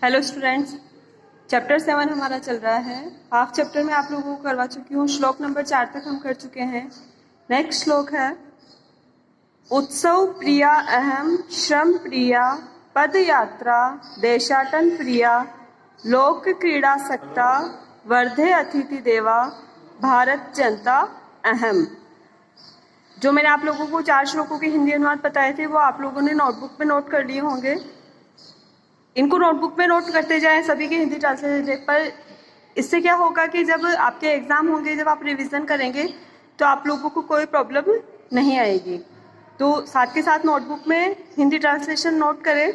Hello students, chapter 7 हमारा चल रहा है। हाफ चैप्टर में आप लोगों को करवा चुकी हूँ। श्लोक नंबर 4 तक हम कर चुके हैं। नेक्स्ट श्लोक है उत्सव प्रिया अहम श्रम प्रिया पद यात्रा देशाटन प्रिया लोक क्रीड़ा सक्ता वर्धे अतिथि देवा भारत जनता अहम। जो मैंने आप लोगों को 4 श्लोकों के हिंदी अनुवाद बताए थे वो आप लोगों ने नोटबुक में नोट कर लिए होंगे। इनको नोटबुक में नोट करते जाएं सभी के हिंदी ट्रांसलेशन पर। इससे क्या होगा कि जब आपके एग्जाम होंगे, जब आप रिवीजन करेंगे तो आप लोगों को कोई प्रॉब्लम नहीं आएगी। तो साथ के साथ नोटबुक में हिंदी ट्रांसलेशन नोट करें।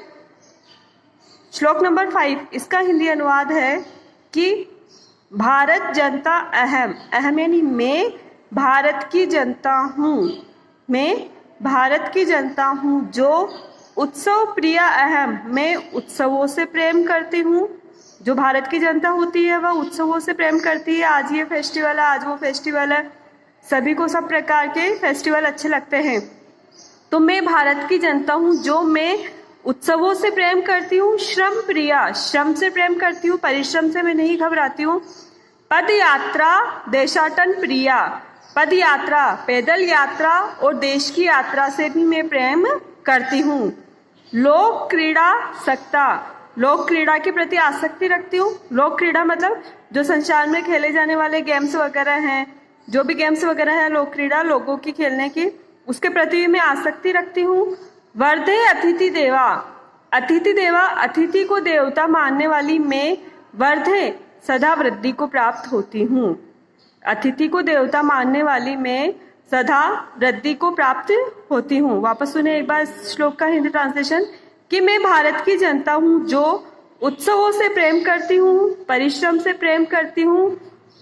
श्लोक नंबर 5 इसका हिंदी अनुवाद है कि भारत जनता अहम। अहम यानी मैं भारत की जनता हूँ, मैं भारत की जनता हूँ। जो उत्सव प्रिया अहम, मैं उत्सवों से प्रेम करती हूँ। जो भारत की जनता होती है वह उत्सवों से प्रेम करती है। आज ये फेस्टिवल है, आज वो फेस्टिवल है, सभी को सब प्रकार के फेस्टिवल अच्छे लगते हैं। तो मैं भारत की जनता हूँ जो मैं उत्सवों से प्रेम करती हूँ। श्रम प्रिया, श्रम से प्रेम करती हूँ, परिश्रम से मैं नहीं घबराती हूँ। पद यात्रा देशाटन प्रिया, पद यात्रा पैदल यात्रा और देश की यात्रा से भी मैं प्रेम करती हूँ। लोक क्रीड़ा सक्ता, लोक क्रीड़ा के प्रति आसक्ति रखती हूँ। लोक क्रीड़ा मतलब जो संसार में खेले जाने वाले गेम्स वगैरह हैं, जो भी गेम्स वगैरह है लोक क्रीड़ा लोगों की खेलने की, उसके प्रति मैं आसक्ति रखती हूँ। वर्धे अतिथि देवा, अतिथि देवा अतिथि को देवता मानने वाली मैं वर्धे सदा वृद्धि को प्राप्त होती हूँ। अतिथि को देवता मानने वाली मैं सदा वृद्धि को प्राप्त होती हूँ। वापस सुने एक बार श्लोक का हिंदी ट्रांसलेशन कि मैं भारत की जनता हूँ जो उत्सवों से प्रेम करती हूँ, परिश्रम से प्रेम करती हूँ,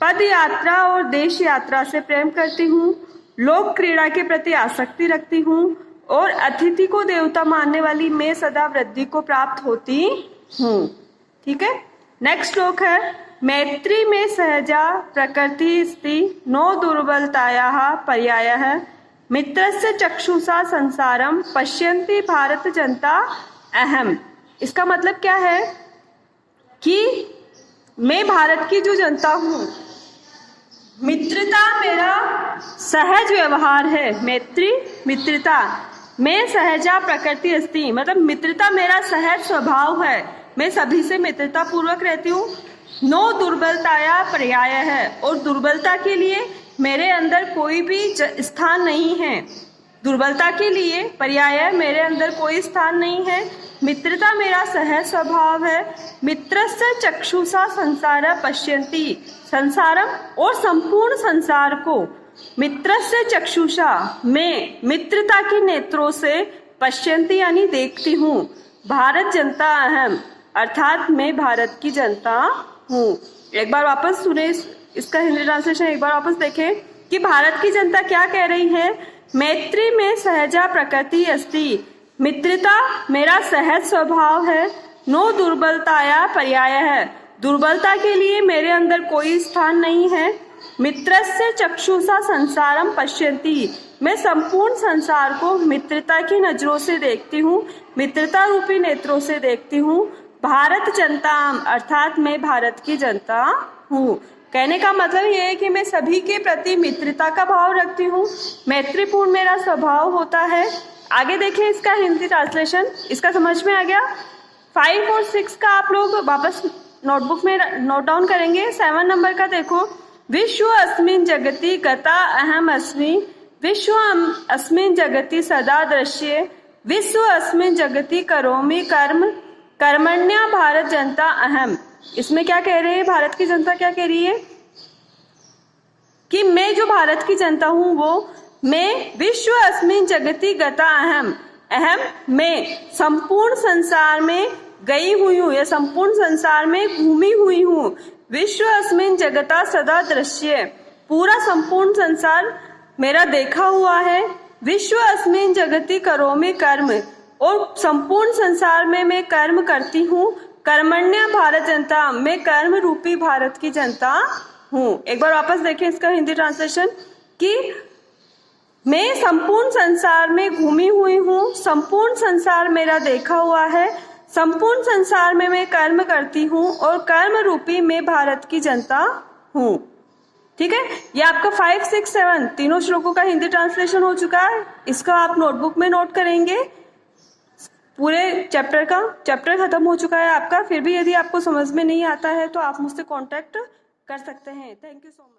पद यात्रा और देश यात्रा से प्रेम करती हूँ, लोक क्रीड़ा के प्रति आसक्ति रखती हूँ और अतिथि को देवता मानने वाली मैं सदा वृद्धि को प्राप्त होती हूँ। ठीक है। नेक्स्ट श्लोक है मैत्री में सहजा प्रकृति स्ति नो दुर्बलतायाः पर्यायः मित्रस्य चक्षुषा संसारम पश्यन्ति भारत जनता अहम। इसका मतलब क्या है कि मैं भारत की जो जनता हूँ, मित्रता मेरा सहज व्यवहार है। मैत्री मित्रता, मैं सहजा प्रकृति अस्ति मतलब मित्रता मेरा सहज स्वभाव है। मैं सभी से मित्रता पूर्वक रहती हूँ। नो दुर्बलताया पर्याय है, और दुर्बलता के लिए मेरे अंदर कोई भी स्थान नहीं है। दुर्बलता के लिए पर्याय मेरे अंदर कोई स्थान नहीं है। मित्रता मेरा सहज स्वभाव है। मित्रस्य चक्षुषा संसार पश्यन्ति, संसारम और संपूर्ण संसार को, मित्रस्य चक्षुषा मैं मित्रता के नेत्रों से, पश्यन्ति यानी देखती हूँ, भारत जनता अहम अर्थात मैं भारत की जनता हूँ। एक बार वापस सुने इसका हिंदी ट्रांसलेशन, एक बार वापस देखें कि भारत की जनता क्या कह रही है। मैत्री में सहजा प्रकृति अस्ति, मित्रता मेरा सहज स्वभाव है। नो दुर्बलताया पर्याय है, दुर्बलता के लिए मेरे अंदर कोई स्थान नहीं है। मित्रस्य चक्षुषा संसारम पश्यन्ति, मैं संपूर्ण संसार को मित्रता की नजरों से देखती हूँ, मित्रता रूपी नेत्रों से देखती हूँ। भारत जनता अर्थात मैं भारत की जनता हूँ। कहने का मतलब ये है कि मैं सभी के प्रति मित्रता का भाव रखती हूँ, मैत्रीपूर्ण मेरा स्वभाव होता है। आगे देखिए इसका हिंदी ट्रांसलेशन, इसका समझ में आ गया। 5 और 6 का आप लोग वापस नोटबुक में नोट डाउन करेंगे। 7 नंबर का देखो, विश्व अस्मिन् जगति गता अहम अस्मि, विश्व अस्मिन् जगति सदा दृश्ये, विश्व अस्मिन् जगति करोमि कर्म कर्मण्या भारत जनता अहम। इसमें क्या कह रहे हैं, भारत की जनता क्या कह रही है कि मैं जो भारत की जनता हूँ वो मैं विश्व अस्मिन् जगति गता अहम, अहम मैं संपूर्ण संसार में गई हुई हूँ या संपूर्ण संसार में घूमी हुई हूँ। विश्व अस्मिन् जगता सदा दृश्य, पूरा संपूर्ण संसार मेरा देखा हुआ है। विश्व अस्मिन् जगति करोमि कर्म, और संपूर्ण संसार में मैं कर्म करती हूँ। कर्मण्या भारत जनता, मैं कर्म रूपी भारत की जनता हूँ। एक बार वापस देखें इसका हिंदी ट्रांसलेशन कि मैं संपूर्ण संसार में घूमी हुई हूँ, संपूर्ण संसार मेरा देखा हुआ है, संपूर्ण संसार में मैं कर्म करती हूँ और कर्म रूपी मैं भारत की जनता हूँ। ठीक है, ये आपका 5, 6, 7 तीनों श्लोकों का हिंदी ट्रांसलेशन हो चुका है। इसका आप नोटबुक में नोट करेंगे। पूरे चैप्टर खत्म हो चुका है आपका। फिर भी यदि आपको समझ में नहीं आता है तो आप मुझसे कांटेक्ट कर सकते हैं। Thank you so much.